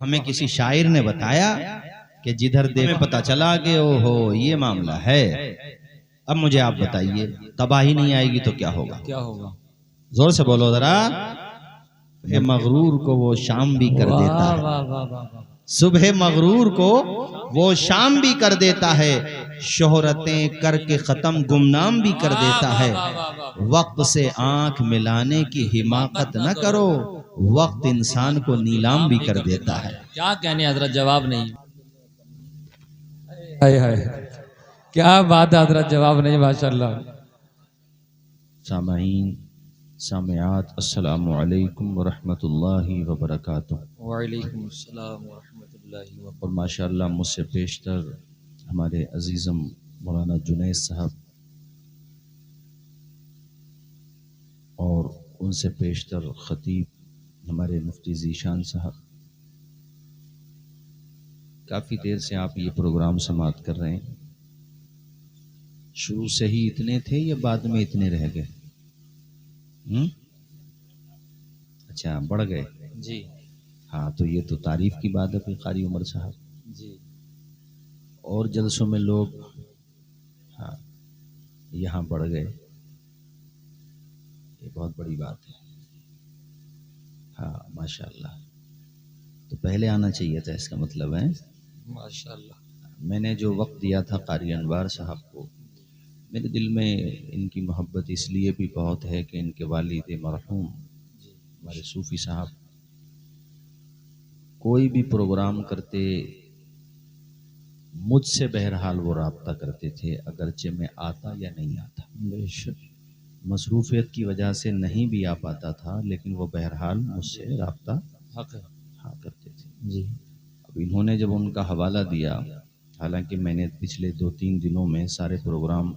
हमें किसी शायर ने बताया कि जिधर में पता चला कि ओहो ये मामला है। अब मुझे आप बताइए, तबाही नहीं आएगी तो क्या होगा? क्या होगा? जोर से बोलो जरा। मगरूर को वो शाम भी कर देता है। वाह वाह वाह वाह। सुबह मगरूर को वो शाम भी कर देता है, शोहरतें करके खत्म गुमनाम भी कर देता है। वक्त से आंख मिलाने की हिमाकत न करो, वक्त इंसान को नीलाम भी कर देता है। क्या कहने हजरत, जवाब नहीं। हाय हाय, क्या बात है हजरत, जवाब नहीं। माशाल्लाह। सामाईन सामियात, अस्सलामु अलैकुम व रहमतुल्लाहि व बरकातुहू। वालेकुम अस्सलाम व रहमतुल्लाहि व और माशाअल्लाह मुझसे पेशतर हमारे अजीज़म मौलाना जुनैद साहब और उनसे पेशतर ख़तीब हमारे मुफ्ती ज़ीशान साहब, काफ़ी देर से आप ये प्रोग्राम समाअत कर रहे हैं। शुरू से ही इतने थे या बाद में इतने रह गए? अच्छा, बढ़ गए जी हाँ, तो ये तो तारीफ़ की बात है फिर कारी उमर साहब जी। और जलसों में लोग हाँ यहाँ बढ़ गए, ये बहुत बड़ी बात है। हाँ माशाअल्लाह, तो पहले आना चाहिए था, इसका मतलब है। माशाअल्लाह। मैंने जो वक्त दिया था कारी अनवार साहब को, मेरे दिल में इनकी मोहब्बत इसलिए भी बहुत है कि इनके वालिद मरहूम हमारे सूफ़ी साहब कोई भी प्रोग्राम करते मुझसे बहरहाल वो राब्ता करते थे, अगरचे मैं आता या नहीं आता। बेशक मसरूफियत की वजह से नहीं भी आ पाता था, लेकिन वो बहरहाल मुझसे राब्ता हाँ करते थे जी। अब इन्होंने जब उनका हवाला दिया, हालांकि मैंने पिछले 2-3 दिनों में सारे प्रोग्राम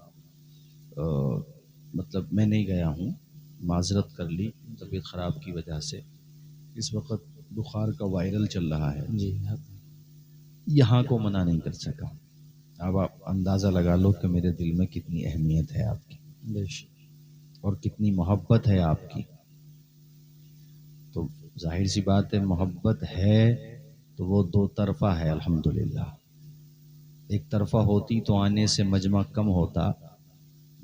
मतलब मैं नहीं गया हूँ, माजरत कर ली तबीयत ख़राब की वजह से। इस वक्त बुखार का वायरल चल रहा है जी, यहाँ को मना नहीं कर सका। अब आप अंदाज़ा लगा लो कि मेरे दिल में कितनी अहमियत है आपकी और कितनी मोहब्बत है आपकी। तो जाहिर सी बात है, मोहब्बत है तो वो दो तरफ़ा है अल्हम्दुलिल्लाह। एक तरफ़ा होती तो आने से मजमा कम होता,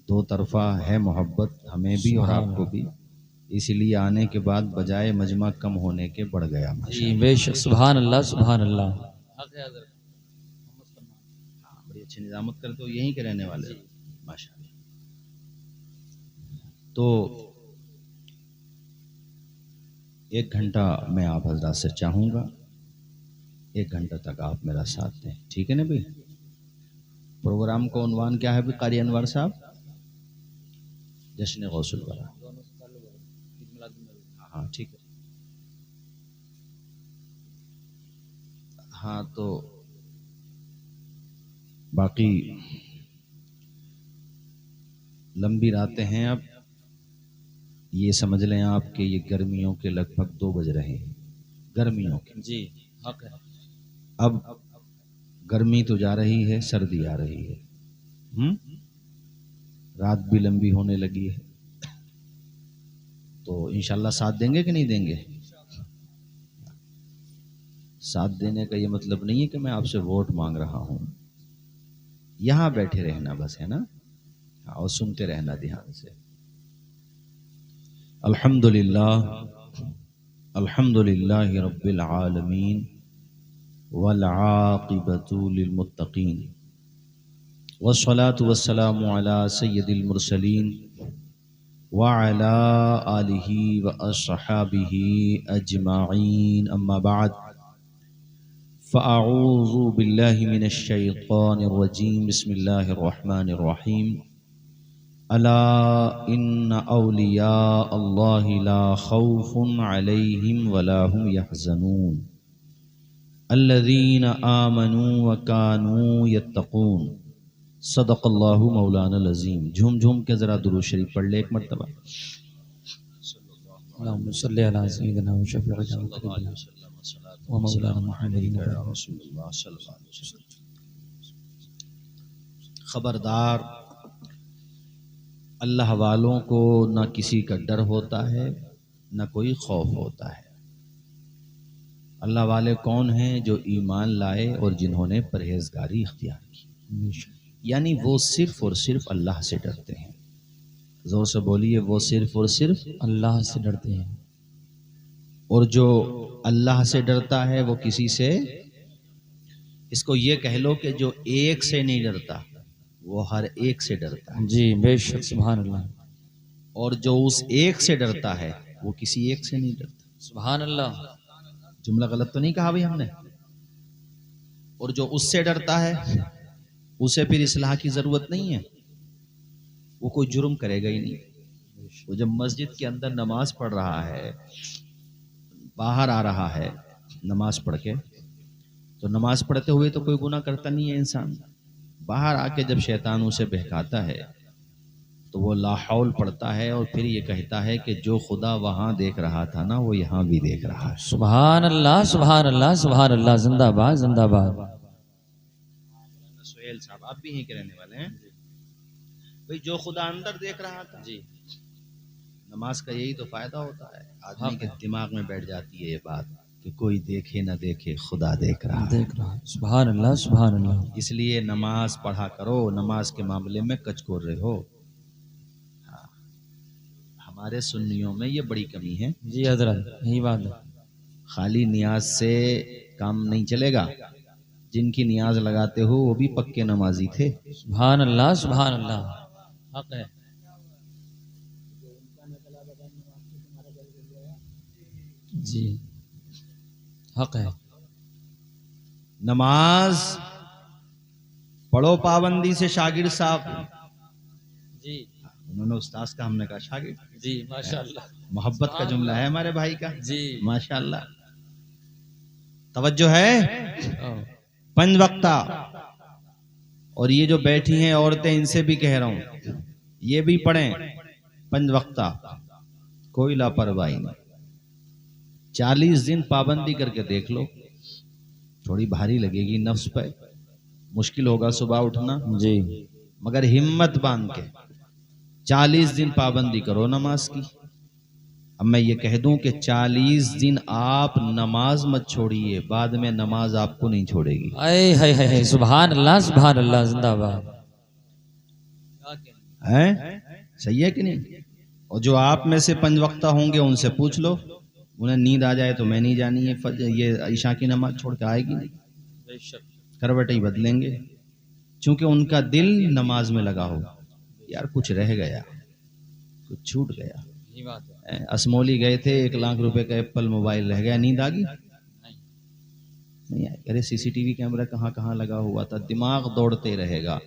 दो तरफ़ा है मोहब्बत हमें भी और आपको भी, इसलिए आने के बाद बजाय मजमा कम होने के बढ़ गया। जी बेशक, सुभान अल्लाह सुभान अल्लाह। बड़ी अच्छी निज़ामत करते हो, यहीं के रहने वाले माशाअल्लाह। तो 1 घंटा मैं आप हज़रात से चाहूँगा, 1 घंटा तक आप मेरा साथ दें, ठीक है ना भाई? प्रोग्राम का उन्वान क्या है भाई कारी अनवर साहब? जश्न गौसुल वरा। हाँ ठीक है। हाँ तो बाकी लंबी रातें हैं। अब ये समझ लें आप कि ये गर्मियों के लगभग 2 बज रहे हैं, गर्मियों के जी हक है। अब गर्मी तो जा रही है, सर्दी आ रही है, रात भी लंबी होने लगी है। तो इंशाल्लाह साथ देंगे कि नहीं देंगे? साथ देने का ये मतलब नहीं है कि मैं आपसे वोट मांग रहा हूँ, यहाँ बैठे रहना बस, है ना? और सुनते रहना ध्यान से। अल्हम्दुलिल्लाह अल्हम्दुलिल्लाहि रब्बिल आलमीन वल आक़िबतु लिल मुत्तक़ीन वस्सलातु वस्सलामु अला सय्यिदिल मुरसलीन व अला आलिहि व अस्हाबिहि अजमाईन, अम्मा बाद फ़अऊज़ु बिल्लाहि मिनश शैतानिर रजीम, बिस्मिल्लाहिर रहमानिर रहीम। अला इन्ना औलिया अल्लाहि ला खौफुन अलैहिम वला हुम यहज़नून अल्लज़ीना आमनू व कानू यत्तक़ून। सदक़ल्लाहु मौलाना अज़ीम। झूम झूम के ज़रा दुरूद शरीफ पढ़ ले एक मरतबा। अल्लाहुम्मा सल्लि अला सय्यिदिना व शफ़ीइना व मौलाना मुहम्मदिन। खबरदार, अल्लाह वालों को न किसी का डर होता है न कोई खौफ होता है। अल्लाह वाले कौन हैं? जो ईमान लाए और जिन्होंने परहेजगारी इख्तियार की, यानी वो सिर्फ और सिर्फ अल्लाह से डरते हैं। जोर से बोलिए, वो सिर्फ और सिर्फ अल्लाह से डरते हैं। और जो अल्लाह से डरता है वो किसी से, इसको ये कह लो कि जो एक से नहीं डरता वो हर एक से डरता है। जी बेशक, सुभान अल्लाह। और जो उस एक से डरता है वो किसी एक से नहीं डरता। सुभान अल्लाह। जुमला गलत तो नहीं कहा भाई हमने? और जो उससे डरता है उसे फिर इस्लाह की जरूरत नहीं है, वो कोई जुर्म करेगा ही नहीं। वो जब मस्जिद के अंदर नमाज पढ़ रहा है, बाहर आ रहा है नमाज पढ़ के, तो नमाज पढ़ते हुए तो कोई गुनाह करता नहीं है इंसान। बाहर आके जब शैतान उसे बहकाता है तो वो लाहौल पढ़ता है और फिर ये कहता है कि जो खुदा वहां देख रहा था ना वो यहाँ भी देख रहा है। सुभान अल्लाह, सुभान अल्लाह, सुभान अल्लाह। जिंदाबाद, जिंदाबाद। सुहेल साहब आप भी यहीं के रहने वाले हैं भाई? जो खुदा अंदर देख रहा था जी, नमाज का यही तो फायदा होता है। आदमी के दिमाग में बैठ जाती है ये बात कि कोई देखे ना देखे, खुदा देख रहा है। सुभान अल्लाह, सुभान अल्लाह। इसलिए नमाज पढ़ा करो, नमाज के मामले में कचकोर रहे हो। हाँ, हमारे सुन्नियों में ये बड़ी कमी है जी हजरत, यही बात है। खाली नियाज से काम नहीं चलेगा। जिनकी नियाज लगाते हो वो भी पक्के नमाजी थे। सुभान अल्लाह, सुभान अल्लाह। हक है। जी हक है। नमाज पढ़ो पाबंदी से। शागिर्द साहब जी, उन्होंने उस्ताद का, हमने कहा शागिर्द। जी माशाअल्लाह, मोहब्बत का जुमला है हमारे भाई का जी माशाअल्लाह। तवज्जो है। 5 वक्ता। और ये जो बैठी हैं औरतें, इनसे भी कह रहा हूं ये भी पढ़ें 5 वक्ता, कोई लापरवाही नहीं। 40 दिन पाबंदी करके देख लो। थोड़ी भारी लगेगी नफ्स पे, मुश्किल होगा सुबह उठना जी, मगर हिम्मत बांध के 40 दिन पाबंदी करो नमाज की। अब मैं ये कह दूं कि 40 दिन आप नमाज मत छोड़िए, बाद में नमाज आपको नहीं छोड़ेगी। आए हाय हाय, सुभान अल्लाह, सुभान अल्लाह। जिंदाबाद है, सही है कि नहीं? और जो आप में से 5 वक्ता होंगे उनसे पूछ लो, उन्हें नींद आ जाए तो मैं नहीं जानी ये ईशा की नमाज छोड़ के आएगी नहीं, करवट ही बदलेंगे, क्योंकि उनका दिल नमाज में लगा होगा। यार कुछ रह गया, कुछ छूट गया। असमोली गए थे, 1 लाख रुपए का एप्पल मोबाइल रह गया, नींद आ गई? नहीं आई। अरे सीसीटीवी कैमरा कहाँ कहाँ लगा हुआ था, दिमाग दौड़ते रहेगा।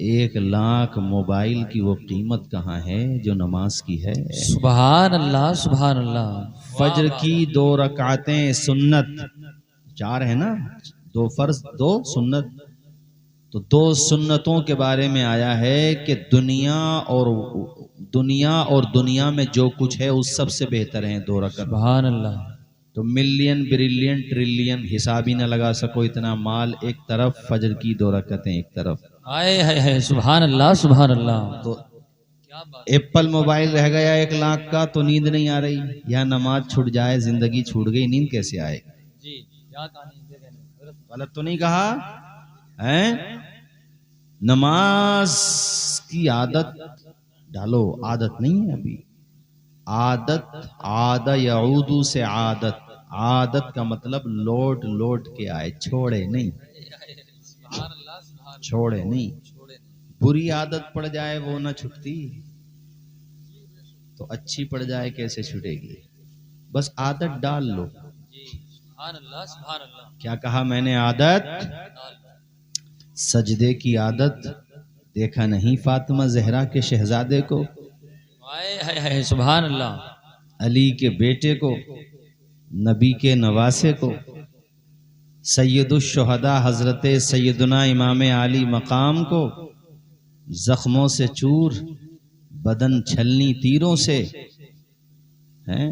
1 लाख मोबाइल की वो कीमत कहाँ है जो नमाज की है? सुभान अल्लाह, सुभान अल्लाह। फजर की 2 रकातें सुन्नत, 4 है ना, 2 फर्ज 2 सुन्नत, तो 2 सुन्नतों के बारे में आया है कि दुनिया और दुनिया में जो कुछ है उस सबसे बेहतर है 2 रकात। सुभान अल्लाह। तो मिलियन बिलियन ट्रिलियन हिसाब ही ना लगा सको, इतना माल एक तरफ, फजर की 2 रकातें एक तरफ। आए हाय हाय, सुभान अल्लाह, सुभान अल्लाह। तो एप्पल मोबाइल रह गया 1 लाख का तो नींद नहीं आ रही, या नमाज छूट जाए, जिंदगी छूट गई, नींद कैसे आएगी? गलत तो नहीं कहा है? नमाज की आदत डालो। आदत नहीं है अभी, आदत, आदा यऊदू से आदत। आदत का मतलब लौट लौट के आए, छोड़े नहीं, छोड़े नहीं। बुरी आदत पड़ जाए वो ना छूटती, तो अच्छी पड़ जाए कैसे छूटेगी? बस आदत डाल लो। क्या कहा मैंने? आदत। सजदे की आदत देखा नहीं फातिमा जहरा के शहजादे को, सुभान अल्लाह, अली के बेटे को, नबी के नवासे को, सैयदुश्शुहदा हजरत सैयदुना इमाम आली मकाम को जख्मों से चूर, बदन छलनी तीरों से, हैं?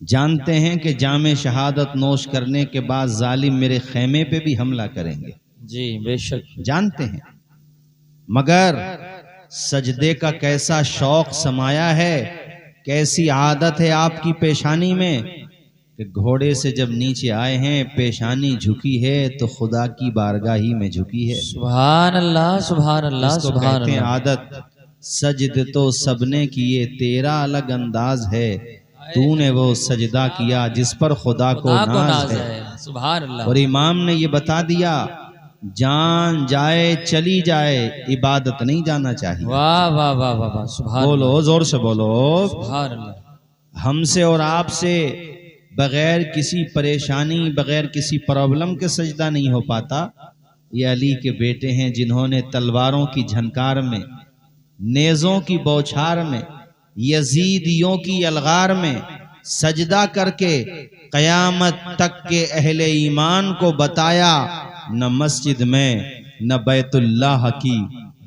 जानते हैं कि जामे शहादत नोश करने के बाद जालिम मेरे खेमे पे भी हमला करेंगे। जी बेशक जानते हैं, मगर सजदे का कैसा शौक समाया है, कैसी आदत है आपकी पेशानी में कि घोड़े से जब नीचे आए हैं पेशानी झुकी है तो खुदा की बारगाही में झुकी है। सुभान अल्लाह सुभान अल्लाह इसको सुभान कहते हैं अल्लाह। आदत। सजद तो सबने किए तेरा अलग अंदाज है, तूने वो सजदा किया जिस पर खुदा को खुदा को नाज नाज है। है। सुभान अल्लाह। और इमाम ने ये बता दिया जान जाए चली जाए इबादत नहीं जाना चाहिए। वाह वाह वाह वाह वाह। सुभान बोलो जोर से बोलो। सुभान अल्लाह। हमसे और आपसे बगैर किसी परेशानी बगैर किसी प्रॉब्लम के सजदा नहीं हो पाता। ये अली के बेटे हैं जिन्होंने तलवारों की झनकार में, नेज़ों की बौछार में, यजीदियों की अलगार में सजदा करके कयामत तक के अहले ईमान को बताया न मस्जिद में न बैतुल्लाह की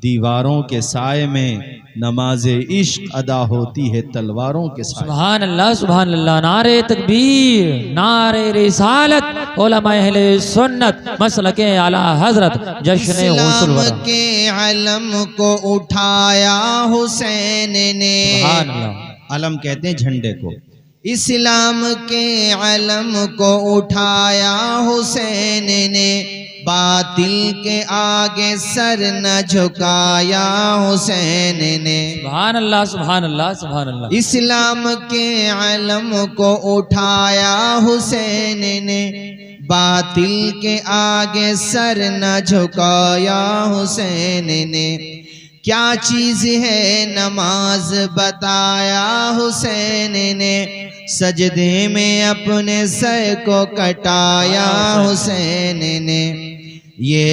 दीवारों के साए में नमाज इश्क अदा होती है तलवारों के साए। सुभान अल्लाह सुभान अल्लाह। नारे तकबीर नारे रिसालत उलमा अहले सुन्नत मसलके आला हजरत जश्न हुसूल वरा। इस्लाम के अलम को उठाया हुसैन ने। सुभान अल्लाह। अलम कहते हैं झंडे को। इस्लाम के अलम को उठाया हुसैन ने, बातिल के आगे सर न झुकाया हुसैन ने। सुभान अल्लाह सुभान अल्लाह सुभान अल्लाह। इस्लाम के अलम को उठाया हुसैन ने, बातिल के आगे सर न झुकाया हुसैन ने। क्या चीज है नमाज बताया हुसैन ने, सजदे में अपने सर को कटाया हुसैन ने। ये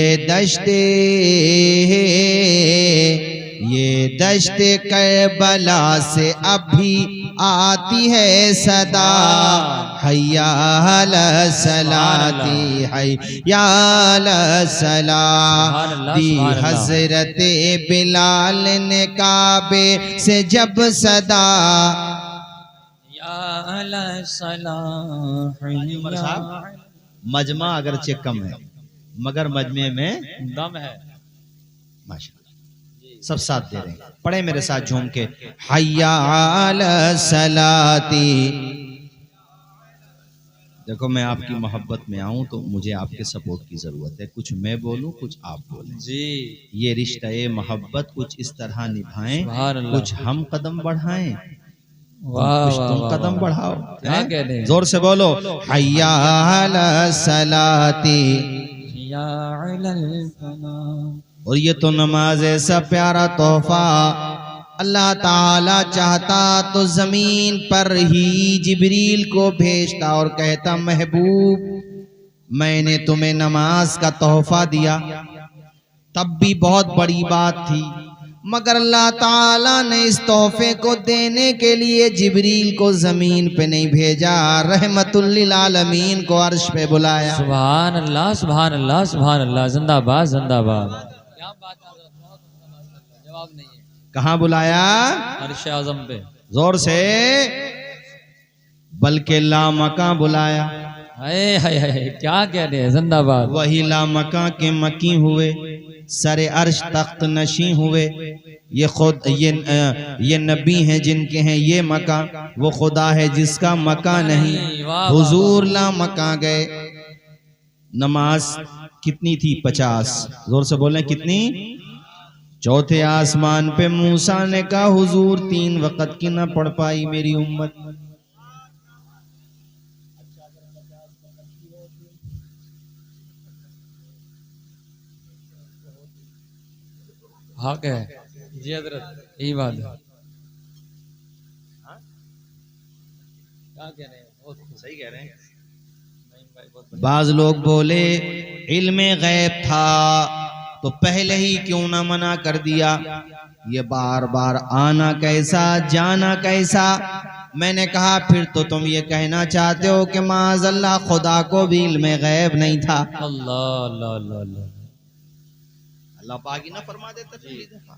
दश्ते करबला से अभी आती है सदा, हैया अला सलाती हैया अला सलाह। दी हजरत बिलाल ने काबे से जब सदा, मजमा अगरचे कम है मगर मजमे में दम है। माशाअल्लाह सब साथ दे रहे हैं। पढ़े मेरे साथ झूम के हैया अला सलाती। देखो मैं आपकी मोहब्बत में आऊं तो मुझे आपके सपोर्ट की जरूरत है। कुछ मैं बोलूं कुछ आप बोलें जी। ये रिश्ता ये मोहब्बत कुछ इस तरह निभाएं, सुभान अल्लाह। कुछ हम कदम बढ़ाएं, वाह कुछ वाह तुम वाह, कदम वाह। बढ़ाओ। क्या हैं? कह रहे हैं? जोर से बोलो हैया अला सलाती। या अलल फलाह। और ये तो नमाज ऐसा प्यारा तोहफा, अल्लाह ताला चाहता तो जमीन पर ही जिब्रील को भेजता और कहता महबूब मैंने तुम्हें नमाज का तोहफा दिया, तब भी बहुत बड़ी बात थी। मगर अल्लाह ताला ने इस तोहफे को देने के लिए जिब्रील को जमीन पे नहीं भेजा, रहमतुल लिल आलमीन को अर्श पे बुलाया। सुभान अल्लाह सुभान अल्लाह सुभान अल्लाह। जिंदाबाद जिंदाबाद। क्या बात है, जवाब नहीं है। कहाँ बुलाया? अर्श आज़म पे। जोर से। बल्कि लामका बुलाया। हाय हाय हाय क्या कह रहे हैं। जिंदाबाद। वही लामका के मकी हुए, सरे अर्श तख्त नशी हुए। ये खुद ये नबी हैं जिनके हैं ये मका, वो खुदा है जिसका मका नहीं। हुजूर ला मका गए। नमाज कितनी थी? 50। जोर से बोले कितनी? चौथे आसमान पे मूसा ने कहा हुजूर 3 वक्त की ना पढ़ पाई मेरी उम्मत। हाँ क्या है जी हजरत, यही बात है। क्या कह रहे हैं? बहुत सही कह रहे हैं। नहीं भाई, बहुत बाज लोग बोले इल्मे गैब था तो पहले ही क्यों ना मना कर दिया। ये बार बार आना कैसा जाना कैसा। मैंने कहा फिर तो तुम ये कहना चाहते हो कि माज़अल्लाह खुदा को भी इल्मे गैब नहीं था। अल्लाह अल्लाह अल्लाह अल्लाह। अल्लाह पाक ही ना फरमा देता पहली दफा।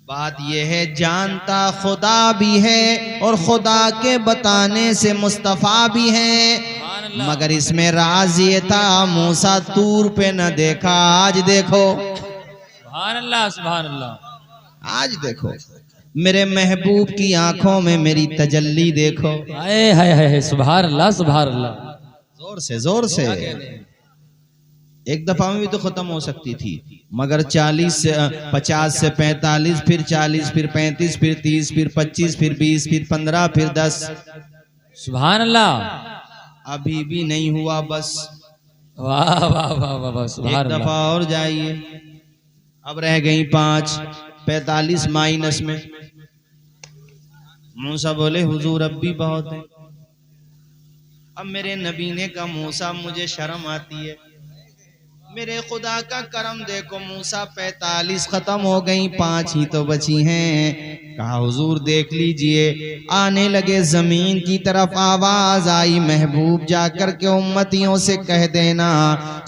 बात यह है जानता खुदा भी है और खुदा के बताने से मुस्तफ़ा भी है। मगर इसमें राज ये था मूसा तूर पे न देखा, आज देखो। सुभान अल्लाह सुभान अल्लाह। आज देखो मेरे महबूब की आंखों में मेरी तजल्ली देखो। हाय हाय हाय, सुभान अल्लाह सुभान अल्लाह। जोर से जोर से। एक दफा में भी तो खत्म हो सकती थी, मगर 40 से 50 से 45, फिर 40, फिर 35, फिर 30, फिर 25, फिर 20, फिर 15, फिर 10। सुभान अल्लाह। अभी भी नहीं हुआ बस। वाह वाह वाह वाह वाह, सुभान एक अल्लाह। दफा और जाइए। अब रह गई 5, 45 माइनस में। मूसा बोले हुजूर अब भी बहुत है। अब मेरे नबी ने कहा मूसा मुझे शर्म आती है, मेरे खुदा का करम देखो मूसा 45 खत्म हो गई, 5 ही तो बची हैं। कहा हुजूर देख लीजिए। आने लगे, जमीन की तरफ आवाज आई, महबूब जाकर के उम्मतियों से कह देना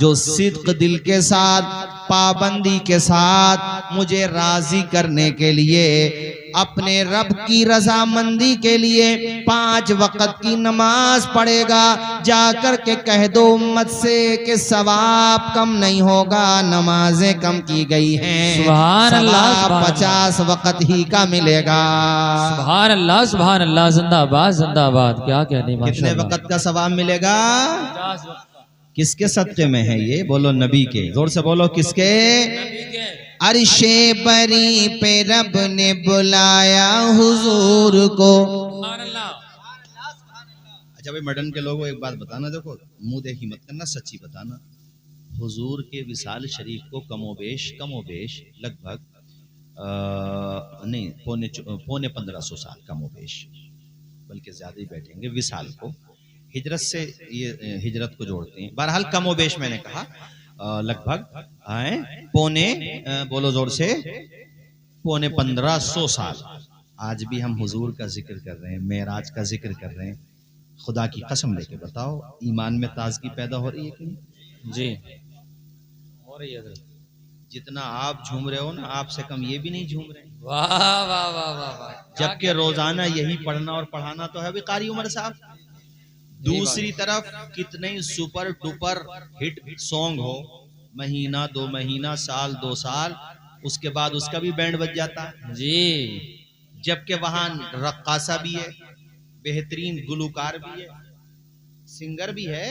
जो सिद्क दिल के साथ पाबंदी के साथ मुझे राजी करने के लिए, अपने रब की रजामंदी के लिए 5 वक्त की नमाज पढ़ेगा, जाकर के कह दो उम्मत से कि सवाब कम नहीं होगा, नमाजें कम की गई हैं, सुभान अल्लाह, सवाब सुभान 50 वक्त ही का मिलेगा। सुभान अल्लाह सुभान अल्लाह, जिंदाबाद जिंदाबाद। क्या कहने कितने माशाअल्लाह। वक्त का सवाब मिलेगा? किसके सदक़े में है ये? बोलो नबी के। जोर से बोलो किसके? अर्शे बरी पे रब ने बुलाया हुजूर को। अच्छा भाई मडन के लोगों एक बात बताना, देखो मुंह देखी मत करना, सच्ची बताना। हुजूर के विसाल शरीफ को कमोबेश लगभग नहीं पौने 1500 साल कमोबेश, बल्कि ज्यादा ही बैठेंगे विसाल को। हिजरत से ये हिजरत को जोड़ते हैं। बहरहाल कमोबेश मैंने कहा लगभग पौने बोलो जोर से पौने 1500 साल। आज भी हम हुजूर का जिक्र कर रहे हैं, मेराज का जिक्र कर रहे हैं। खुदा की कसम लेके बताओ ईमान में ताजगी पैदा हो रही है कि नहीं? जी हो रही है। जितना आप झूम रहे हो ना, आपसे कम ये भी नहीं झूम रहे। वाह वाह वाह वाह वाह। जबकि रोजाना यही पढ़ना और पढ़ाना तो है भी कारी उमर साहब। दूसरी तरफ कितने सुपर डुपर हिट सॉन्ग हो, महीना 2 महीना, साल 2 साल, उसके बाद उसका भी बैंड बज जाता है जी। जबकि वहां रक्कासा भी है, बेहतरीन गुलूकार भी है, सिंगर भी है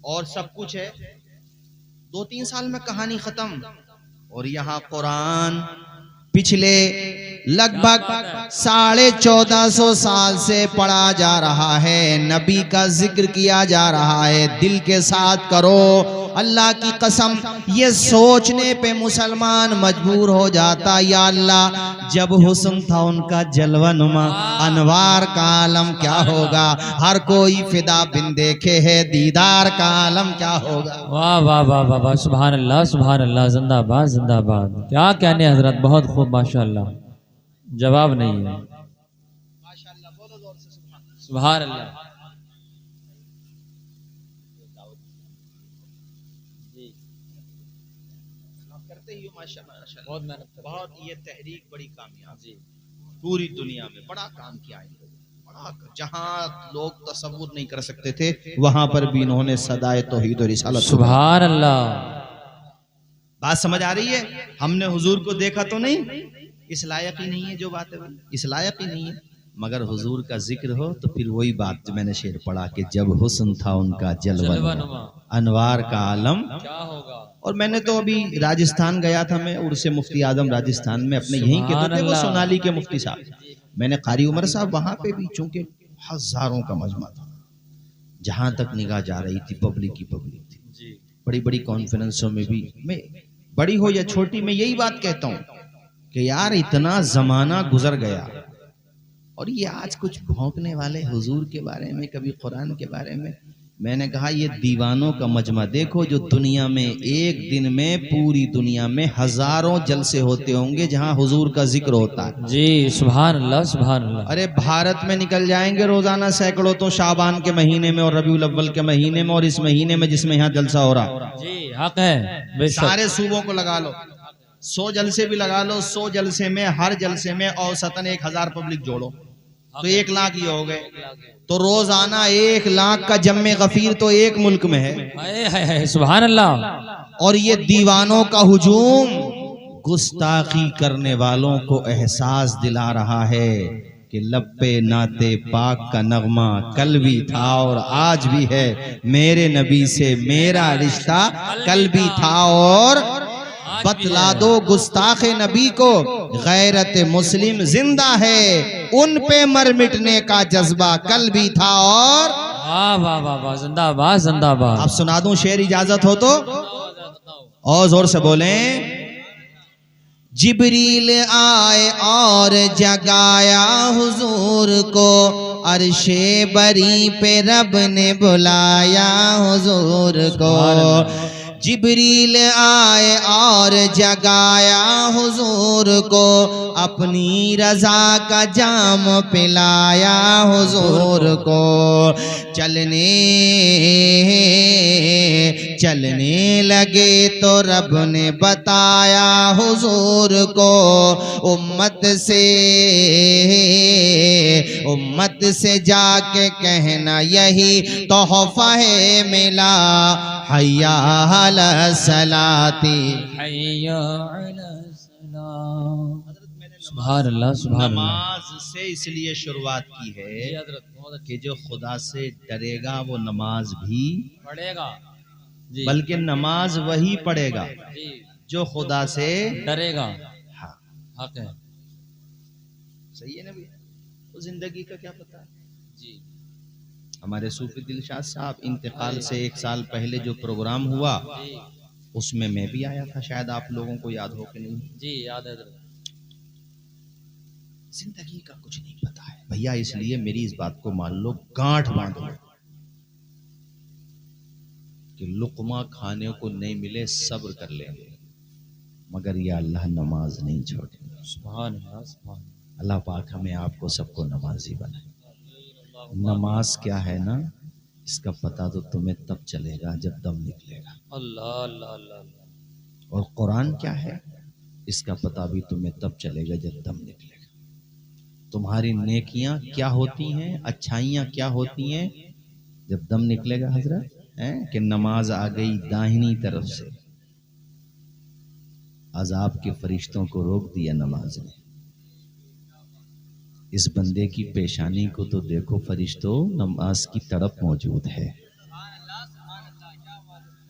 और सब कुछ है। 2-3 साल में कहानी खत्म। और यहाँ कुरान पिछले लगभग 1450 साल से पढ़ा जा रहा है, नबी का जिक्र किया जा रहा है। दिल के साथ करो, अल्लाह की कसम ये सोचने पे मुसलमान मजबूर हो जाता, या अल्लाह जब हुस्न था उनका जलवा नुमा, अनवार का आलम क्या होगा। हर कोई फिदा बिन देखे है, दीदार का आलम क्या होगा। वाह वाह वाह वाह वाह, सुभान अल्लाह सुभान अल्लाह, जिंदाबाद जिंदाबाद। क्या कहने हजरत, बहुत खूब माशाअल्लाह, जवाब नहीं है। माशाअल्लाह बोलो जोर से सुभान अल्लाह। करते ही माशाअल्लाह, बहुत मेहनत, बहुत ये तहरीक बड़ी कामयाब जी, पूरी दुनिया में बड़ा काम किया है। जहां लोग तसव्वुर नहीं कर सकते थे वहां पर भी इन्होंने सदाए तौहीद और रिसालत। सुभान अल्लाह। बात समझ आ रही है? हमने हुजूर को देखा तो नहीं, इस लायक ही नहीं है जो बात है, इस लायक ही नहीं है। मगर हुजूर का जिक्र हो तो फिर वही बात जो मैंने शेर पढ़ा कि जब हुस्न था उनका जलवा, अनवार का आलम क्या होगा। और मैंने तो अभी राजस्थान गया था, मैं उर्से मुफ्ती आजम राजस्थान में अपने यहीं के तो थे वो सोनाली के मुफ्ती साहब। मैंने कारी उमर साहब वहां पे भी, चूंकि हजारों का मजमा था, जहां तक निगाह जा रही थी पब्लिक ही पब्लिक थी। बड़ी बड़ी कॉन्फ्रेंसों में भी, मैं बड़ी हो या छोटी, मैं यही बात कहता हूँ कि यार इतना जमाना गुजर गया और ये आज कुछ भौंकने वाले हुजूर के बारे में, कभी कुरान के बारे में। मैंने कहा ये दीवानों का मजमा देखो जो दुनिया में एक दिन में पूरी दुनिया में हजारों जलसे होते होंगे जहां हुजूर का जिक्र होता है। जी सुभान अल्लाह सुभान अल्लाह। अरे भारत में निकल जाएंगे रोजाना सैकड़ों, तो शाबान के महीने में और रबीउल अव्वल के महीने में और इस महीने में जिसमें यहाँ जलसा हो रहा। जी हक है। सारे सूबों को लगा लो, 100 जलसे भी लगा लो, 100 जलसे में हर जलसे में औसतन 1000 पब्लिक जोड़ो तो 1 लाख ये हो गए। तो रोजाना 1 लाख का जम्मे गफीर तो एक मुल्क में है। सुभान अल्लाह। और ये दीवानों का हुजूम गुस्ताखी करने वालों को एहसास दिला रहा है कि लब्बे नाते पाक का नगमा कल भी था और आज भी है, मेरे नबी से मेरा रिश्ता कल भी था और बतला दो गुस्ताखे नबी को गैरत मुस्लिम जिंदा है, उन पे मर मिटने का जज्बा कल भी था और वाह वाह वाह वाह, जिंदाबाद जिंदाबाद। आप सुना दूं शेर, इजाजत हो तो, और जोर से बोलें। जिब्रील आए और जगाया हुजूर को, अर्शे बरी पे रब ने बुलाया हुजूर को। जिब्रील आए और जगाया हुजूर को, अपनी रजा का जाम पिलाया हुजूर को। चलने लगे तो रब ने बताया हुजूर को, उम्मत से जाके कहना यही तोहफा है मिला, हय्या अला सलाती। सुभान अल्लाह सुभान अल्लाह। नमाज से इसलिए शुरुआत की है कि जो खुदा से डरेगा वो नमाज भी पढ़ेगा, बल्कि नमाज वही पढ़ेगा जो खुदा से डरेगा। हाँ, हक है, सही है ना भैया। तो जिंदगी का क्या पता है जी। हमारे सूफी दिलशाद साहब इंतकाल से 1 साल पहले जो प्रोग्राम हुआ उसमें मैं भी आया था, शायद आप लोगों को याद हो कि नहीं। जी याद है। जिंदगी का कुछ नहीं पता है भैया, इसलिए मेरी इस बात को मान लो, गांठ बांध लो कि लुकमा खाने को नहीं मिले सब्र कर लेंगे, मगर या अल्लाह नमाज नहीं छोड़ेंगे। सुभान अल्लाह सुभान अल्लाह। अल्लाह पाक हमें आपको सबको नमाजी बनाए। नमाज क्या है ना, इसका पता तो तुम्हें तब चलेगा जब दम निकलेगा। अल्लाह अल्लाह अल्लाह। और कुरान क्या है, इसका पता भी तुम्हें तब चलेगा जब दम निकलेगा। तुम्हारी नेकियां क्या होती हैं, अच्छाइयां क्या होती हैं, जब दम निकलेगा हजरत हैं कि नमाज आ गई दाहिनी तरफ से, अजाब के फरिश्तों को रोक दिया नमाज ने। इस बंदे की पेशानी को तो देखो फरिश्तों, नमाज की तड़प मौजूद है।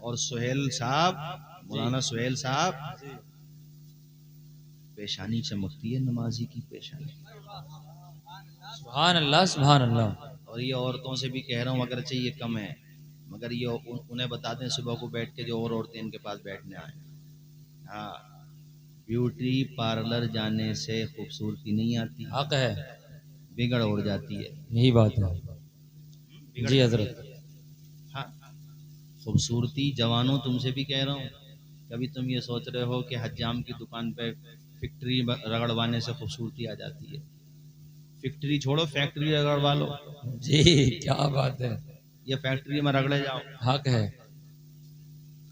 और सुहेल साहब, मौलाना सुहेल साहब, पेशानी चमकती है नमाजी की पेशानी। सुभान अल्लाह सुभान अल्लाह। और ये औरतों से भी कह रहा हूँ, अगर चाहिए कम है, मगर ये उन्हें बता दें सुबह को बैठ के जो और औरतें इनके पास बैठने आए। हाँ, ब्यूटी पार्लर जाने से खूबसूरती नहीं आती, हक है, बिगड़ उड़ जाती है। यही बात है जी हजरत। हाँ, खूबसूरती जवानों तुमसे भी कह रहा हूँ, कभी तुम ये सोच रहे हो कि हज्जाम की दुकान पे फैक्ट्री रगड़वाने से खूबसूरती आ जाती है। फैक्ट्री छोड़ो, फैक्ट्री रगड़वा लो जी, क्या बात है। ये फैक्ट्री में रगड़े जाओ, हक है,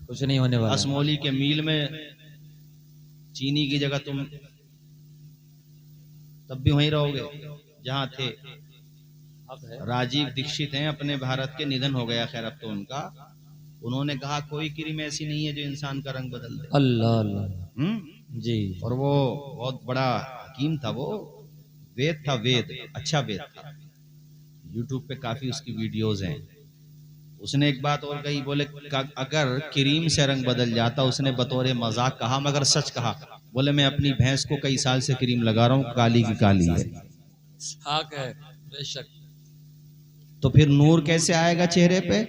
कुछ नहीं होने वाला। असमोली के मील में चीनी की जगह तुम तब भी वहीं रहोगे जहां थे। राजीव दीक्षित हैं, अपने भारत के, निधन हो गया खैर अब तो उनका। उन्होंने कहा कोई क्रीम ऐसी नहीं है जो इंसान का रंग बदल दे। अल्लाह अल्लाह जी। और वो बहुत बड़ा हकीम था, वो वेद था, वेद, अच्छा वेद था। यूट्यूब पे काफी उसकी वीडियोस हैं। उसने एक बात और कही, बोले अगर क्रीम से रंग बदल जाता, उसने बतौर मजाक कहा मगर सच कहा, बोले मैं अपनी भैंस को कई साल से क्रीम लगा रहा हूँ, काली की काली है। हक है, बेशक। तो फिर नूर कैसे आएगा चेहरे पे?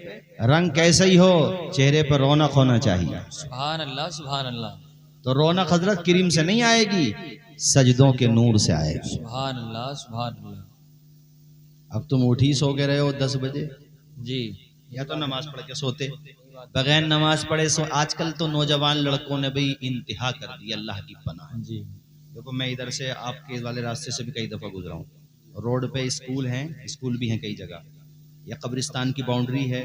रंग कैसे ही हो, चेहरे पर रौनक होना चाहिए। सुभान अल्लाह सुभान अल्लाह। तो रौनक हजरत क्रीम से नहीं आएगी, सजदों के नूर से आएगी। सुभान अल्लाह सुभान अल्लाह। अब तुम उठी सो के रहे हो 10 बजे जी, या तो नमाज पढ़ के सोते, बगैर नमाज पढ़े सो। आजकल तो नौजवान लड़कों ने भी इंतहा कर दी, अल्लाह की पनाह जी। देखो मैं इधर से आपके वाले रास्ते से भी कई दफा गुजरा हूँ, रोड पे स्कूल हैं, स्कूल भी हैं कई जगह, या कब्रिस्तान की बाउंड्री है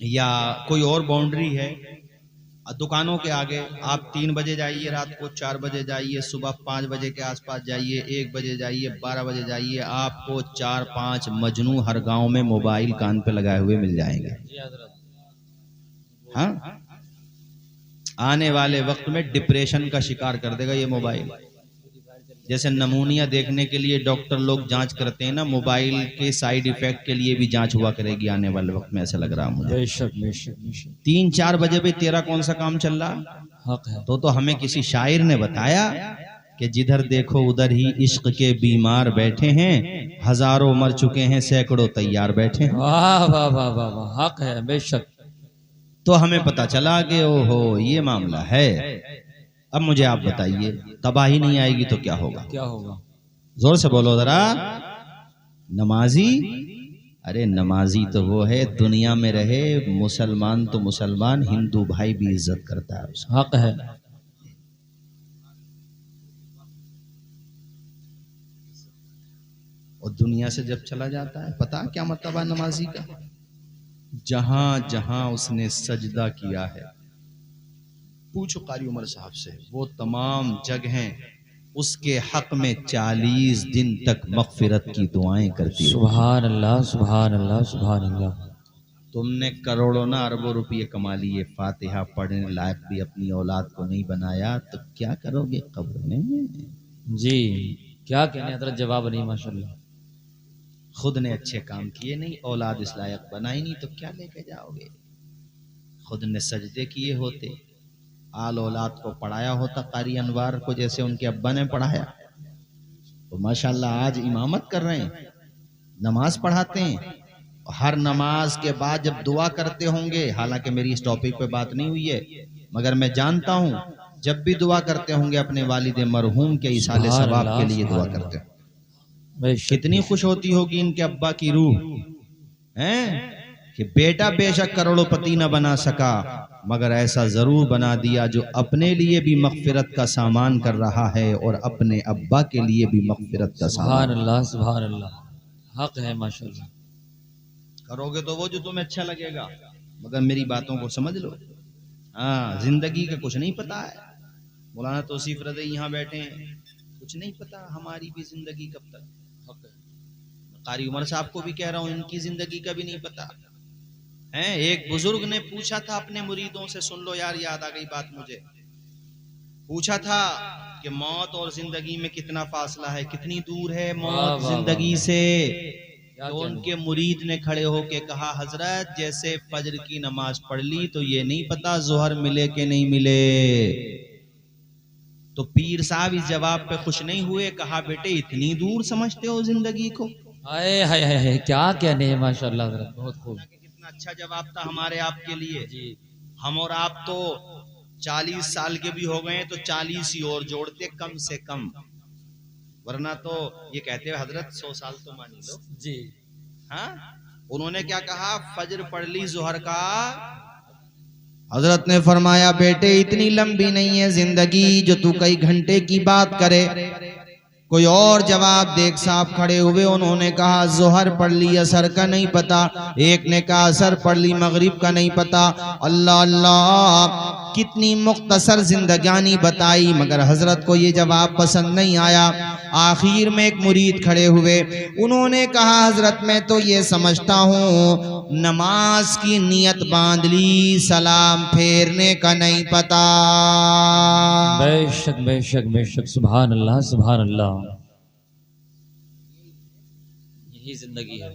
या कोई और बाउंड्री है, दुकानों के आगे आप 3 बजे जाइए, रात को 4 बजे जाइए, सुबह 5 बजे के आसपास जाइए, 1 बजे जाइए, 12 बजे जाइए, आपको 4-5 मजनू हर गांव में मोबाइल कान पे लगाए हुए मिल जाएंगे। हाँ, आने वाले वक्त में डिप्रेशन का शिकार कर देगा ये मोबाइल। जैसे नमूनिया देखने के लिए डॉक्टर लोग जांच करते हैं ना, मोबाइल के साइड इफेक्ट के लिए भी जांच हुआ करेगी आने वाले वक्त में, ऐसा लग रहा है मुझे। बेशक बेशक बेशक 3-4 बजे भी तेरा कौन सा काम चल रहा? हक है। तो हमें किसी शायर ने बताया कि जिधर देखो उधर ही इश्क के बीमार बैठे हैं, हजारों मर चुके हैं, सैकड़ों तैयार बैठे हैं। वाह वाह वाह वाह वाह, हक है बेशक। तो हमें पता चला कि ओहो ये मामला है। अब मुझे आप बताइए, तबाही नहीं आएगी तो क्या होगा? क्या होगा? जोर से बोलो जरा। नमाजी, अरे नमाजी तो वो है दुनिया में रहे, मुसलमान तो मुसलमान, हिंदू भाई भी इज्जत करता है उसका। हक है। और दुनिया से जब चला जाता है, पता क्या मतलब है नमाजी का? जहां जहां उसने सजदा किया है, पूछो कारी उमर साहब से, वो तमाम जगहें उसके हक में 40 दिन तक मगफिरत की दुआएं करती है। सुभान अल्लाह सुभान अल्लाह सुभान अल्लाह। तुमने करोड़ों ना अरबों रुपये कमा लिए, फातिहा पढ़ने लायक भी अपनी औलाद को नहीं बनाया, तो क्या करोगे कब्र में? जी क्या कहने हजरत, जवाब नहीं माशाल्लाह। खुद ने अच्छे काम किए नहीं, औलाद इस लायक बनाई नहीं, तो क्या लेके जाओगे? खुद ने सजदे किए होते, आल औलाद को पढ़ाया होता, कारी अनवार को जैसे उनके अब्बा ने पढ़ाया, तो माशाल्लाह आज इमामत कर रहे हैं, नमाज पढ़ाते हैं। हर नमाज के बाद जब दुआ करते होंगे, हालांकि मेरी इस टॉपिक पे बात नहीं हुई है, मगर मैं जानता हूं जब भी दुआ करते होंगे अपने वालिद मरहूम के इसाले सवाब के लिए दुआ करते हैं। कितनी खुश होती होगी इनके अब्बा की रूह, हैं कि बेटा बेशक करोड़पति न बना सका, मगर ऐसा जरूर बना दिया जो अपने लिए भी मगफिरत का सामान कर रहा है और अपने अब्बा के लिए भी मगफिरत का सामान। सुभान अल्लाह सुभान अल्लाह, हक है माशाल्लाह। करोगे तो वो जो तुम्हें अच्छा लगेगा, मगर मेरी बातों को समझ लो। हाँ, जिंदगी का कुछ नहीं पता है। मौलाना तौसीफ रज़ी यहाँ बैठे हैं, कुछ नहीं पता हमारी भी जिंदगी कब तक। कारी उमर साहब को भी कह रहा हूँ, इनकी जिंदगी का भी नहीं पता है। एक बुजुर्ग ने पूछा था अपने मुरीदों से, सुन लो यार, याद आ गई बात मुझे। पूछा था कि मौत और जिंदगी में कितना फासला है, कितनी दूर है मौत जिंदगी से? तो उनके मुरीद ने खड़े होके कहा, हजरत जैसे फजर की नमाज पढ़ ली तो ये नहीं पता जोहर मिले कि नहीं मिले। तो पीर साहब इस जवाब पे खुश नहीं हुए, कहा बेटे इतनी दूर समझते हो जिंदगी को? हाय हाय हाय, क्या कहने हैं माशाल्लाह हजरत, बहुत खूब। कितना अच्छा जवाब था हमारे आपके लिए जी। हम और आप तो 40 साल के भी हो गए तो 40 ही और जोड़ते कम से कम, वरना तो ये कहते हैं हजरत 100 साल तो मान लो जी। हाँ, उन्होंने क्या कहा, फजर पढ़ ली जोहर का, हजरत ने फरमाया बेटे इतनी लंबी नहीं है जिंदगी जो तू कई घंटे की बात करे। कोई और जवाब देख साहब खड़े हुए, उन्होंने कहा जोहर पढ़ ली, असर का नहीं पता। एक ने कहा असर पढ़ ली, मगरिब का नहीं पता। अल्लाह अल्लाह, कितनी मुख्तसर जिंदगानी बताई, मगर हजरत को ये जवाब पसंद नहीं आया। आखिर में एक मुरीद खड़े हुए, उन्होंने कहा हजरत मैं तो ये समझता हूँ नमाज की नियत बांध ली, सलाम फेरने का नहीं पता। बेशक बेशक बेशक, सुभान अल्लाह सुभान अल्लाह, यही जिंदगी है।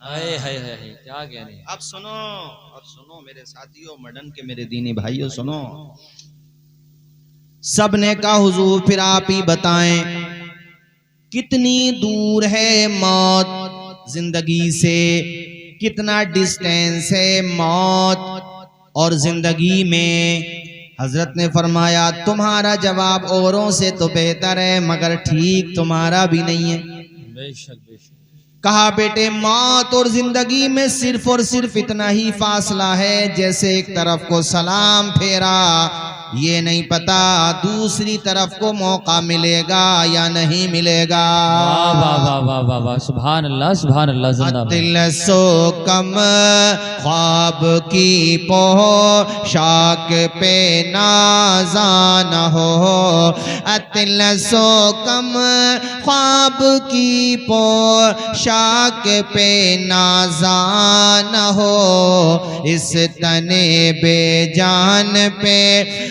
हाय हाय हाय, क्या कहने। अब सुनो मेरे साथियों, मडन के मेरे दीनी भाइयों, सुनो। सब ने कहा हुजूर फिर आप ही बताएं कितनी दूर है मौत जिंदगी से, कितना डिस्टेंस है मौत और जिंदगी में? हजरत ने फरमाया तुम्हारा जवाब औरों से तो बेहतर है, मगर ठीक तुम्हारा भी नहीं है। बेशक बेशक। कहा बेटे मौत और जिंदगी में सिर्फ और सिर्फ इतना ही फासला है, जैसे एक तरफ को सलाम फेरा ये नहीं पता दूसरी तरफ को मौका मिलेगा या नहीं मिलेगा। वाह वाह वाह वाह वाह वाह, सुभान अल्लाह जिंदाबाद। दिल सो कम ख्वाब की पोशाक पे नाज़ान हो, अतिल सो कम ख्वाब की पोशाक पे नाज़ान हो, इस तने बेजान पे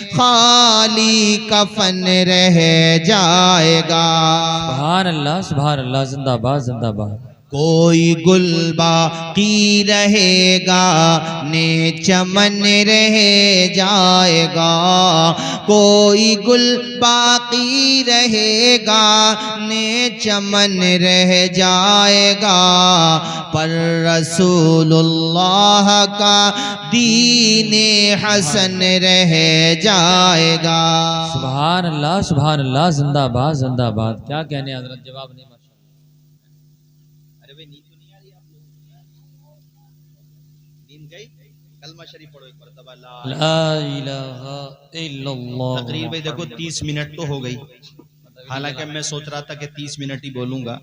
खाली कफन रह जाएगा। सुभान अल्लाह जिंदाबाद जिंदाबाद। कोई गुल बाकी रहेगा ने चमन रह जाएगा, कोई गुल बाकी रहेगा ने चमन रह जाएगा, पर रसूलुल्लाह का दीने हसन रह जाएगा। सुभान अल्लाह जिंदाबाद जिंदाबाद। क्या कहने हजरत, जवाब नहीं। कलमा शरीफ पढ़ो एक मरतबा, ला इलाहा इल्लल्लाह। तकरीर भाई देखो 30 मिनट तो हो गई, हालांकि मैं सोच रहा था कि 30 मिनट ही बोलूंगा,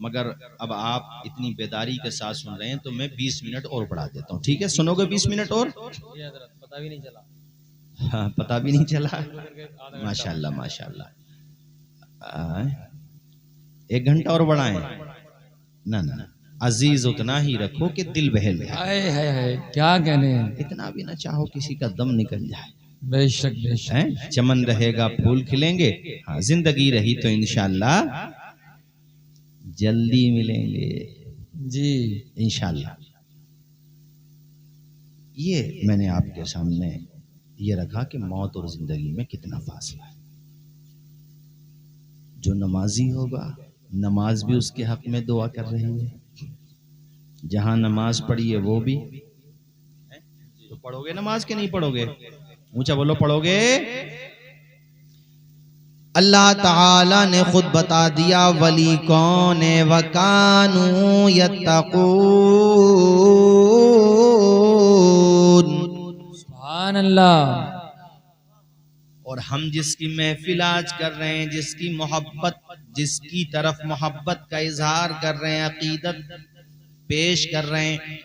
मगर अब आप इतनी बेदारी के साथ सुन रहे हैं तो मैं 20 मिनट और बढ़ा देता हूँ। ठीक है, सुनोगे 20 मिनट और? पता भी नहीं चला। हाँ, पता भी नहीं चला। माशाल्लाह माशाल्लाह। 1 घंटा और बढ़ाएं? ना ना, अजीज उतना ही रखो कि दिल बहल जाए। है क्या कहने हैं, इतना भी ना चाहो किसी का दम निकल जाए। बेशक है, चमन रहेगा फूल खिलेंगे। हाँ, जिंदगी रही तो इंशाल्लाह जल्दी मिलेंगे जी, इंशाल्लाह। ये मैंने आपके सामने ये रखा कि मौत और जिंदगी में कितना फासला है। जो नमाजी होगा, नमाज भी उसके हक में दुआ कर रही है, जहां नमाज पढ़ी है वो भी। तो पढ़ोगे नमाज के नहीं पढ़ोगे? ऊंचा बोलो, पढ़ोगे? अल्लाह ताला ने खुद बता दिया वली कौन है, वकानू यत्तकून। सुभान अल्लाह। और हम जिसकी महफिल आज कर रहे हैं, जिसकी मोहब्बत, जिसकी तरफ मोहब्बत का इजहार कर रहे हैं, अकीदत पेश कर रहे हैं,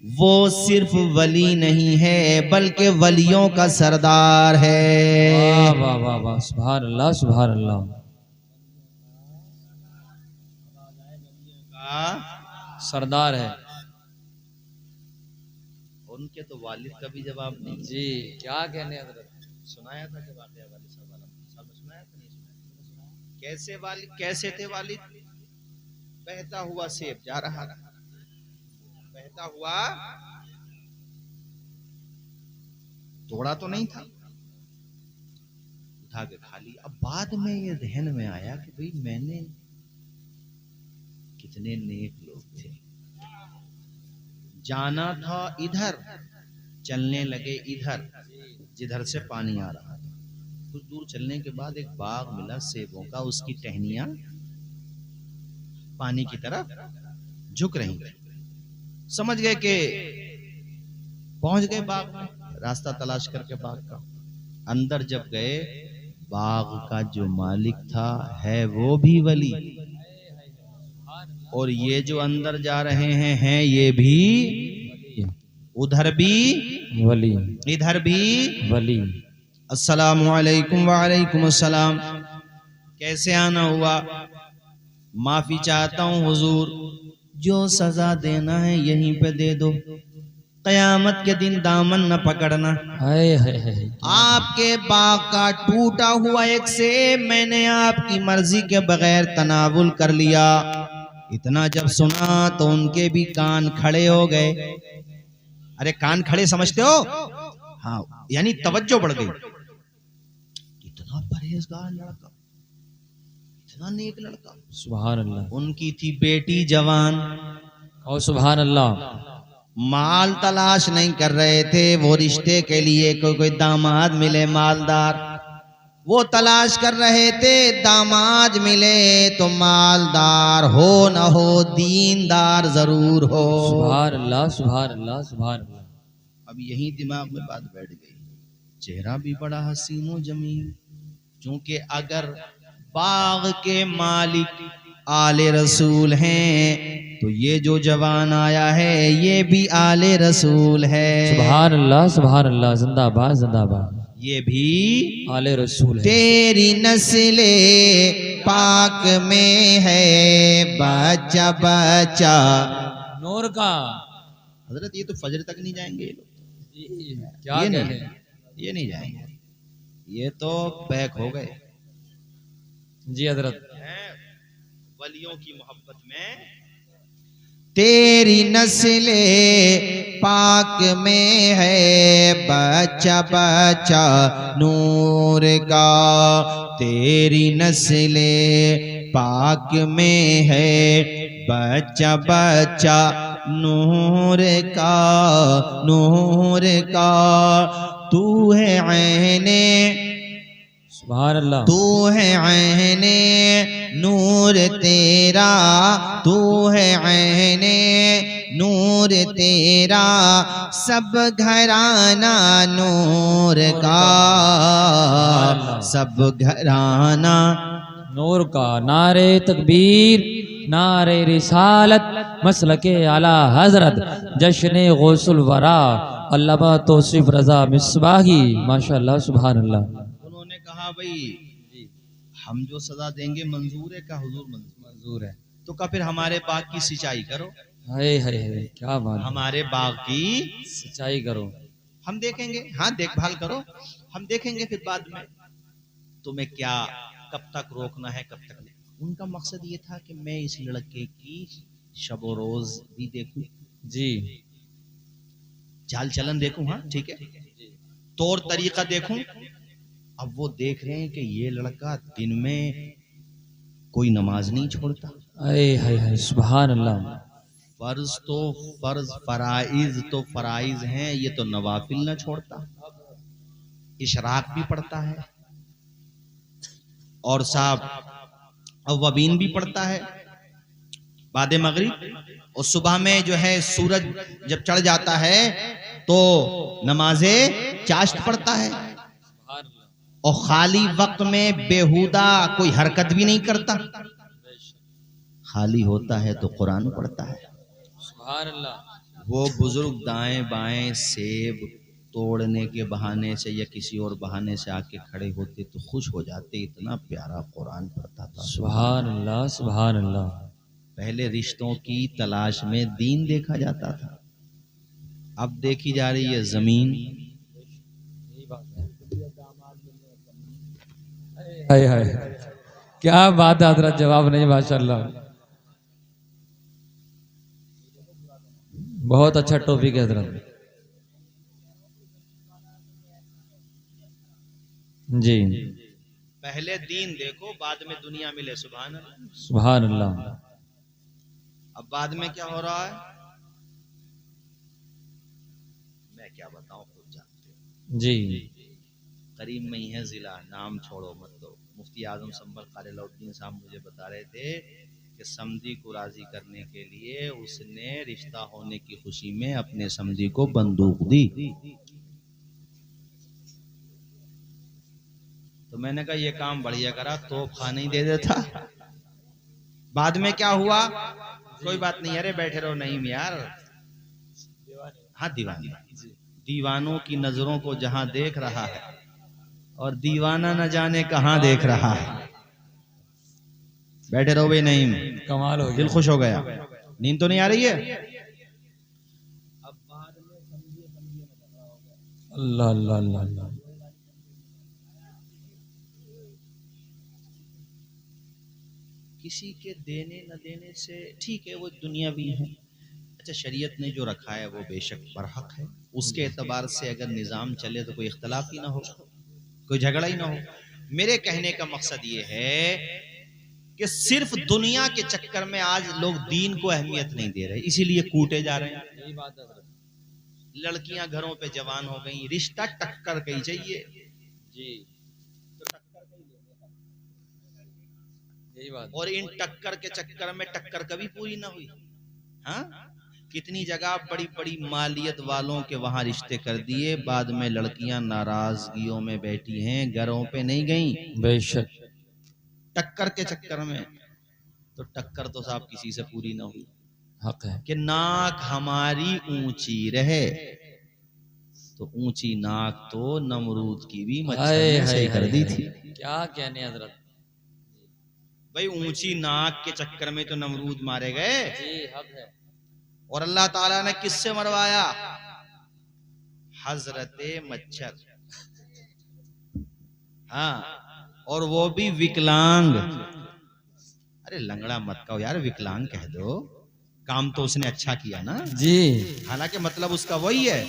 वो सिर्फ वली नहीं है बल्कि वलियों का सरदार है। वाह वाह वाह, सुभान अल्लाह सुभान अल्लाह। सरदार है। उनके तो वालिद का भी जवाब नहीं जी, क्या कहने हजरत। सुनाया था कि वाक़या वालिद साहब सुनाया था, नहीं सुनाया? कैसे वालिद, कैसे थे वालिद? बहता हुआ सेब जा रहा था, बहता हुआ, तोड़ा तो नहीं था, उठा के खा लिया। अब बाद में ये ध्यान में आया कि भाई मैंने, कितने नेक लोग थे, जाना था इधर, चलने लगे इधर जिधर से पानी आ रहा था। कुछ दूर चलने के बाद एक बाग मिला सेबों का, उसकी टहनियां पानी की तरफ झुक रही थी। समझ गए कि पहुंच गए बाग में, रास्ता तलाश करके बाग का। अंदर जब गए, बाग का जो मालिक था है वो भी वली, और ये जो अंदर जा रहे हैं ये भी, उधर भी वली, इधर भी वली। अस्सलामु अलैकुम वालेकुम अस्सलाम। कैसे आना हुआ? माफी चाहता हूँ हुजूर, जो सजा देना है यहीं पे दे दो, कयामत के दिन दामन न पकड़ना। है। आपके बाग का टूटा हुआ एक सेब मैंने आपकी मर्जी के बगैर तनावुल कर लिया। इतना जब सुना तो उनके भी कान खड़े हो गए। अरे कान खड़े समझते हो? हाँ, यानी तवज्जो बढ़ गई। इतना परहेजगार लड़का, इतना नेक लड़का, सुभान अल्लाह। उनकी थी बेटी जवान, और सुभान अल्लाह, माल तलाश नहीं कर रहे थे वो रिश्ते के लिए, कोई दामाद मिले मालदार, वो तलाश कर रहे थे दामाद मिले तो मालदार हो न हो, दीनदार जरूर हो। सुभान अल्लाह सुभान अल्लाह सुभान अल्लाह। अब यही दिमाग में बात बैठ गई। चेहरा भी बड़ा हसीनो जमील। क्योंकि अगर बाग के मालिक आले रसूल हैं तो ये जो जवान आया है ये भी आले रसूल है। सुभान अल्लाह, जिंदाबाद जिंदाबाद। ये भी आले रसूल है। तेरी नस्ले पाक में है बच्चा बच्चा नूर का। हजरत ये तो फजर तक नहीं जाएंगे ये लोग, क्या ये कहते नहीं, हैं? ये नहीं जाएंगे, ये तो बैक हो गए जी हजरत। वलियों की मोहब्बत में। तेरी नस्ले पाक में है बच्चा बच्चा नूर का, तेरी नस्ले पाक में है बच्चा बच्चा नूर का, नूर का। तू है ऐने, सुभान अल्लाह। तू है ऐने नूर तेरा, तू है ऐने नूर तेरा, सब घराना नूर का, सब घराना नूर का। नारे तकबीर, नारे रिसालत, मसलके आला हजरत, जश्न गौसुल वरा, अल्लामा तौसीफ रजा मिसबाही, माशाअल्लाह सुभान अल्लाह। उन्होंने कहा भाई हम जो सजा देंगे मंजूर है का हुजूर? मंजूर है। तो का फिर हमारे बाग की सिंचाई करो। हाय हाय हाय, क्या बात है। हमारे बाग की सिंचाई करो, हम देखेंगे, हाँ देखभाल करो, हम देखेंगे फिर बाद में तुम्हें क्या कब तक रोकना है कब तक नहीं। उनका मकसद ये था कि मैं इस लड़के की शब रोज भी देखूं, जी चाल चलन देखूं, हाँ ठीक है, तौर तरीका देखूं। अब वो देख रहे हैं कि ये लड़का दिन में कोई नमाज नहीं छोड़ता। हाय हाय हाय, सुभान अल्लाह। फर्ज तो फर्ज, फराइज तो फराइज हैं, ये तो नवाफिल ना छोड़ता। इशराक भी पढ़ता है और साहब अव्वाबीन भी पढ़ता है बाद मगरिब, और सुबह में जो है सूरज जब चढ़ जाता है तो नमाजे चाश्त पढ़ता है, और खाली वक्त में बेहुदा कोई हरकत भी नहीं करता। खाली होता है तो कुरान पढ़ता है। सुभान अल्लाह। वो बुजुर्ग दाएं बाएं सेब तोड़ने के बहाने से या किसी और बहाने से आके खड़े होते तो खुश हो जाते, इतना प्यारा कुरान पढ़ता था। सुभान अल्लाह, सुभान अल्लाह। पहले रिश्तों की तलाश में दीन देखा जाता था, अब देखी जा रही है जमीन। हाय हाय, क्या बात है हजरत, जवाब नहीं, माशाअल्लाह। बहुत अच्छा टॉपिक है हजरत। जी पहले दीन देखो बाद में दुनिया मिले। सुभान अल्लाह, सुभान अल्लाह। अब बाद में क्या हो रहा है मैं क्या बताऊं, खुद जानते हो। जी करीब में ही है जिला, नाम छोड़ो मत दो। मुफ्ती आजम संभल कारी लौद्दीन साहब मुझे बता रहे थे कि समधी को राजी करने के लिए उसने रिश्ता होने की खुशी में अपने समधी को बंदूक दी। तो मैंने कहा ये काम बढ़िया करा, तो खाने ही दे देता। बाद में क्या हुआ, कोई बात नहीं, अरे बैठे रहो। नहीं यार, हाँ दीवाने, दीवानों की नजरों को जहां देख रहा है और दीवाना न जाने कहां देख रहा है। बैठे रहो भाई। नहीं, कमाल हो गया, दिल खुश हो गया। नींद तो नहीं आ रही है? अल्लाह अल्लाह अल्लाह अल्लाह। किसी के देने न देने से ठीक है, वो दुनियावी है। अच्छा, शरीयत ने जो रखा है वो बेशक बरहक है, उसके एतबार से अगर निज़ाम चले तो कोई इख्तलाफ ही ना हो, कोई झगड़ा ही ना हो। मेरे कहने का मकसद ये है कि सिर्फ दुनिया के चक्कर में आज लोग दीन को अहमियत नहीं दे रहे, इसीलिए कूटे जा रहे हैं। यही बात है हजरत। लड़कियां घरों पे जवान हो गई, रिश्ता टक्कर का ही चाहिए जी यही बात। और इन टक्कर के चक्कर में टक्कर कभी पूरी ना हुई। हाँ, कितनी जगह बड़ी बड़ी मालियत वालों के वहां रिश्ते कर दिए, बाद में लड़कियां नाराजगियों में बैठी हैं, घरों पे नहीं गई बेशक। टक्कर के चक्कर में। तो टक्कर तो साहब किसी से पूरी ना हुई हक है। कि नाक हमारी ऊंची रहे। तो ऊंची नाक तो नमरूद की भी मच्छर ने सही कर दी थी। क्या कहने हजरत। भाई ऊंची नाक के चक्कर में तो नमरूद मारे गए। जी हक है। और अल्लाह ताला ने किससे मरवाया? हजरते मच्छर। हाँ, और वो भी विकलांग। अरे लंगड़ा मत कहो यार, विकलांग कह दो, काम तो उसने अच्छा किया ना जी। हालांकि मतलब उसका वही है,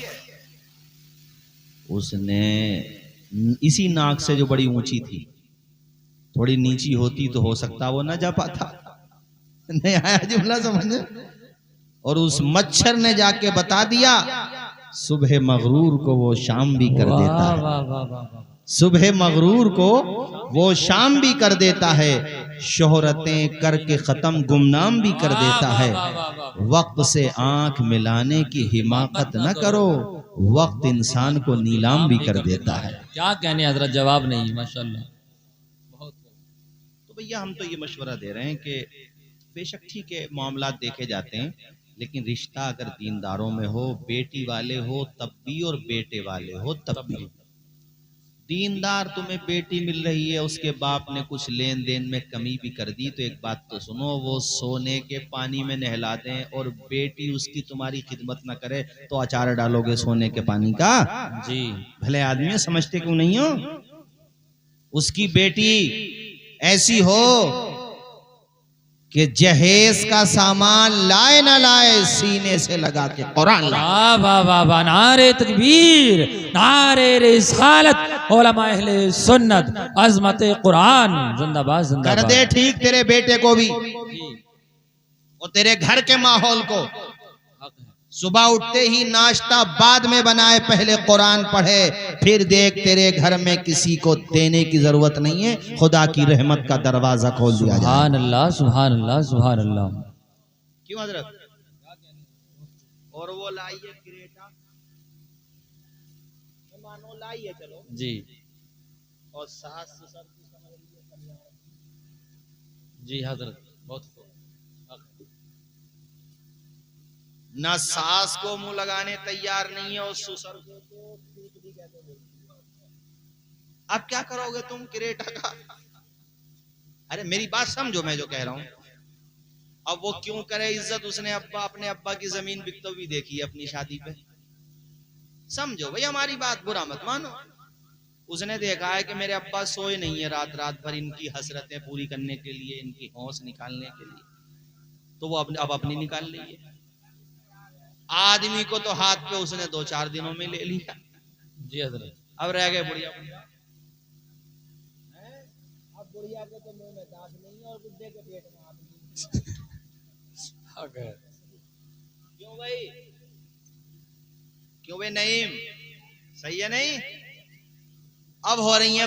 उसने इसी नाक से जो बड़ी ऊंची थी, थोड़ी नीची होती तो हो सकता वो ना जा पाता। नहीं आया जुमला समझ? और उस मच्छर ने जाके बता दिया, सुबह मगरूर को वो शाम भी कर देता है। वाह वाह वाह वाह। सुबह मगरूर को वो शाम भी कर देता है, शोहरतें करके खत्म गुमनाम भी कर देता है। वक्त से आंख मिलाने की हिमाकत न करो, वक्त इंसान को नीलाम भी कर देता है। क्या कहने हजरत, जवाब नहीं। माशाल्लाह। तो भैया हम तो ये मशवरा दे रहे हैं कि बेशक ठीक है मामला देखे जाते हैं, लेकिन रिश्ता अगर दीनदारों में हो, बेटी वाले हो तब भी और बेटे वाले हो तब भी। दीनदार तुम्हें बेटी मिल रही है, उसके बाप ने कुछ लेन देन में कमी भी कर दी, तो एक बात तो सुनो, वो सोने के पानी में नहला दें और बेटी उसकी तुम्हारी खिदमत न करे तो अचार डालोगे सोने के पानी का? जी। भले आदमी समझते क्यों नहीं हो? उसकी बेटी ऐसी हो कि जहेज का सामान लाए ना लाए, सीने से लगा के कुरान लाए। वाह वाह वाह वाह। नारे तकबीर, नारे रिसालत, उलमा अहले सुन्नत, अजमत कुरान जिंदाबाद कर जिंदाबाद। दे ठीक तेरे बेटे को भी और तेरे घर के माहौल को। सुबह उठते ही नाश्ता बाद में बनाए, पहले कुरान पढ़े, फिर देख तेरे घर में किसी को देने की जरूरत नहीं है, खुदा की रहमत का दरवाजा खोल दिया जाए। सुभान अल्लाह सुभान अल्लाह सुभान अल्लाह। क्यों हजरत? और वो लाई है क्रेटा, मानो लाई है, चलो जी और सास ससुर की समझ लीजिए जी हजरत। बहुत ना सास को मुंह लगाने तैयार नहीं है और ससुर को तो ठीक भी कहते बोलते। अब क्या करोगे तुम क्रेटा का? अरे मेरी बात समझो, मैं जो कह रहा हूं। अब वो क्यों करे इज्जत? उसने अपने अब्बा की जमीन बिकते हुई देखी है अपनी शादी पे। समझो भाई, हमारी बात बुरा मत मानो। उसने देखा है कि मेरे अब्बा सोए नहीं है रात रात भर इनकी हसरतें पूरी करने के लिए, इनकी हौस निकालने के लिए, तो वो अब अपनी निकाल ली है। आदमी को तो हाथ पे उसने 2-4 दिनों में ले लिया। जी हजरत। अब रह गए बुढ़िया। अब बुढ़िया के तो मुंह में दांत नहीं है और बुड्ढे के पेट में हाथ नहीं। क्यों भाई? क्यों भाई? नहीं सही है नहीं? अब हो रही है